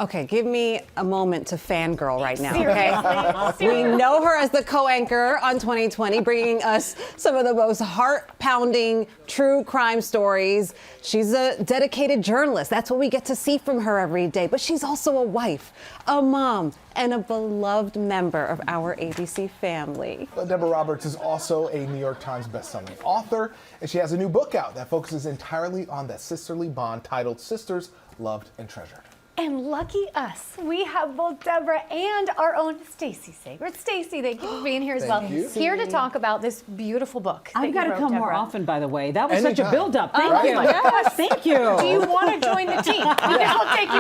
Okay, give me a moment to fangirl right now, okay? We know her as the co-anchor on 2020, bringing us some of the most heart-pounding true crime stories. She's a dedicated journalist. That's what we get to see from her every day. But she's also a wife, a mom, and a beloved member of our ABC family. Deborah Roberts is also a New York Times bestselling author, and she has a new book out that focuses entirely on that sisterly bond titled Sisters, Loved and Treasured. And lucky us, we have both Deborah and our own Stacey Sagert. Stacey, thank you for being here as well. Here to talk about this beautiful book. I've got to come more often, by the way. That was such a Anytime. build-up. Thank you. Yes, thank you. Do you want to join the team? I'll take you.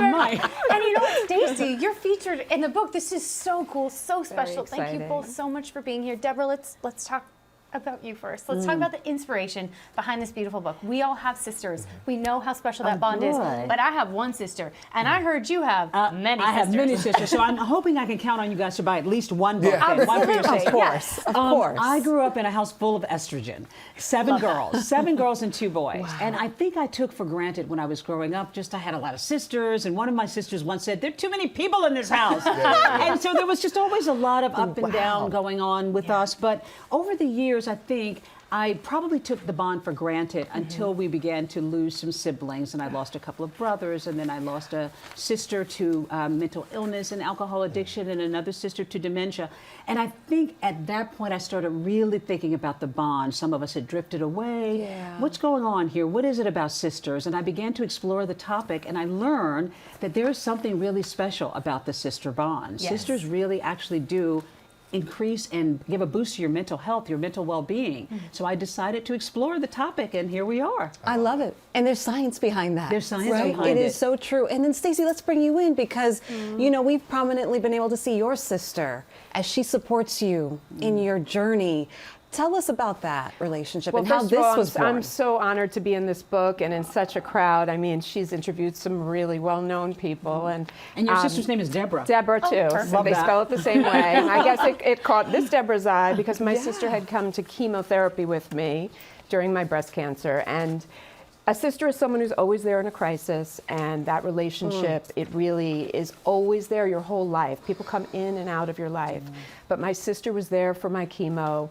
And you know what, Stacey, you're featured in the book. This is so cool, so special. Thank you both so much for being here. Deborah, let's talk about you first. Let's talk about the inspiration behind this beautiful book. We all have sisters. We know how special that bond is. But I have one sister, and I heard you have many sisters. I have many sisters, so I'm hoping I can count on you guys to buy at least one book. Yeah. One for your sake. Of course, of course. I grew up in a house full of estrogen. Seven girls and 2 boys. Wow. And I think I took for granted when I was growing up, I had a lot of sisters, and one of my sisters once said, there are too many people in this house. And so there was just always a lot of up and down going on with us. But over the years, I think I probably took the bond for granted until we began to lose some siblings, and I lost a couple of brothers, and then I lost a sister to mental illness and alcohol addiction, and another sister to dementia. And I think at that point I started really thinking about the bond. Some of us had drifted away. Yeah. What's going on here? What is it about sisters? And I began to explore the topic, and I learned that there is something really special about the sister bond. Yes. Sisters really actually do increase and give a boost to your mental health, your mental well-being. So I decided to explore the topic, and here we are. I love it. And there's science behind that. There's science behind it. It is so true. And then Stacey, let's bring you in because, you know, we've prominently been able to see your sister as she supports you in your journey. Tell us about that relationship and how this was born. I'm so honored to be in this book and in such a crowd. I mean, she's interviewed some really well-known people. And your sister's name is Deborah. Deborah, too. So they spell it the same way. And I guess it caught this Deborah's eye because my sister had come to chemotherapy with me during my breast cancer. And a sister is someone who's always there in a crisis, and that relationship, it really is always there your whole life. People come in and out of your life. But my sister was there for my chemo,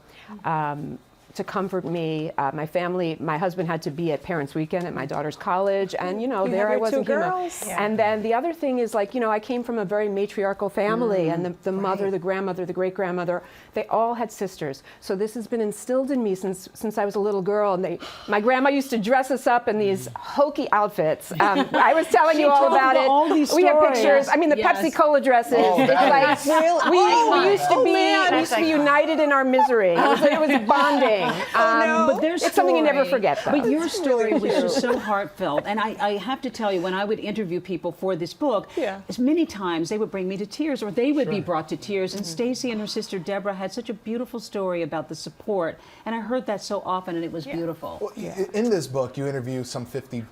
to comfort me. My family, my husband had to be at Parents' Weekend at my daughter's college, and you know, there I was in chemo. And then the other thing is, like, you know, I came from a very matriarchal family, and the mother, the grandmother, the great-grandmother, they all had sisters. So this has been instilled in me since I was a little girl. And my grandma used to dress us up in these hokey outfits. I was telling you all about it. All these we have pictures. I mean, the Pepsi Cola dresses. We used to be united in our misery. It was bonding. But it's something you never forget, though. But your story was just so heartfelt. And I have to tell you, when I would interview people for this book, as many times they would bring me to tears, or they would be brought to tears. And Stacey and her sister Deborah had such a beautiful story about the support. And I heard that so often, and it was beautiful. Well, in this book, you interview some 50+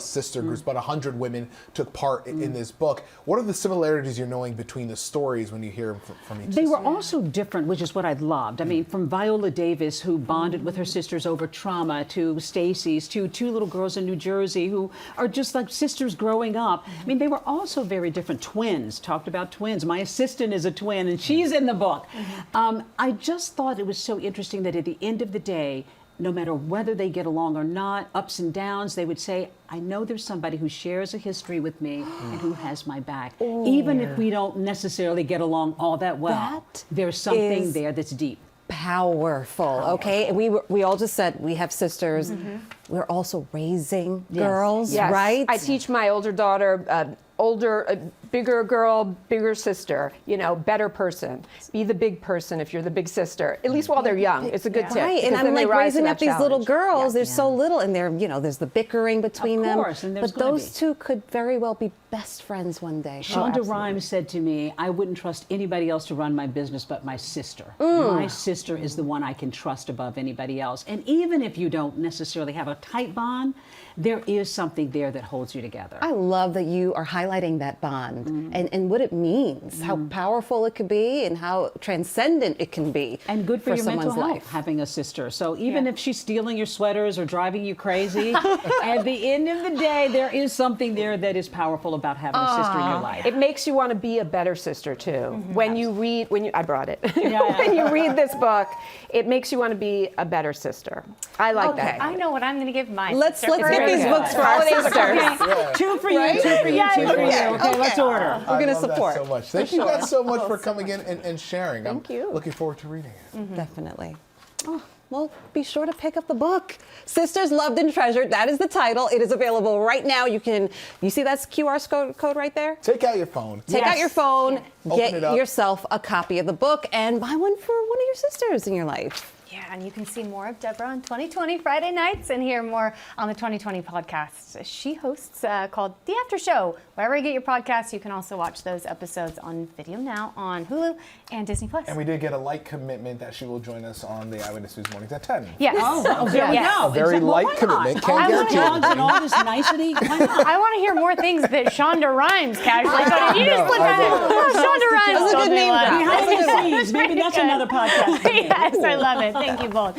sister groups, about 100 women took part in this book. What are the similarities you're knowing between the stories when you hear them from each They were also different, which is what I loved. I mean, from Viola Davis, who bonded with her sisters over trauma, to Stacey's, to 2 little girls in New Jersey who are just like sisters growing up. I mean, they were also very different. Twins, talked about twins. My assistant is a twin, and she's in the book. I just thought it was so interesting that at the end of the day, no matter whether they get along or not, ups and downs, they would say, I know there's somebody who shares a history with me and who has my back. Even if we don't necessarily get along all that well, there's something there that's deep. Powerful, okay? And we all just said we have sisters. We're also raising girls, right? I teach my older daughter, bigger girl, bigger sister, you know, better person. Be the big person if you're the big sister, at least while they're young. It's a good tip. Right, and I'm like raising up these little girls. There's so little, and they're, you know, there's the bickering between them. But those two could very well be best friends one day. Shonda Rhimes said to me, I wouldn't trust anybody else to run my business but my sister. My sister is the one I can trust above anybody else. And even if you don't necessarily have a tight bond, there is something there that holds you together. I love that you are highlighting that bond. bond and what it means, how powerful it could be, and how transcendent it can be. And good for your someone's mental health, life. having a sister. So even if she's stealing your sweaters or driving you crazy, at the end of the day, there is something there that is powerful about having a sister in your life. It makes you want to be a better sister too. When you read, I brought it. When you read this book, it makes you want to be a better sister. I like that. I know what I'm going to give my Let's sister get these good. books for our sisters. sisters. Two for you, two for you, two for you. Okay, let's order. We're gonna I love that support. so much. Thank you guys so much for coming in and sharing. Thank you. Looking forward to reading it. Definitely. Oh, well, be sure to pick up the book. Sisters Loved and Treasured. That is the title. It is available right now. You see that QR code right there? Take out your phone. Take out your phone, Open it get up. yourself a copy of the book, and buy one for one of your sisters in your life. Yeah, and you can see more of Deborah on 2020 Friday nights and hear more on the 2020 podcast. She hosts called The After Show. Wherever you get your podcasts, you can also watch those episodes on video now on Hulu and Disney+. And we did get a light commitment that she will join us on the Eyewitness News Mornings at 10. Yes. There we Yes. go. A very Well, light why not? commitment. Can't All the guarantee dogs and anything. all this nicety. Why not? I want to hear more things that Shonda rhymes casually. But if you just look I at it, know. Shonda rhymes. That's a good told me name once. drop. Behind the That's scenes. Maybe pretty that's good. another podcast. Yes, I love it. Thank you both.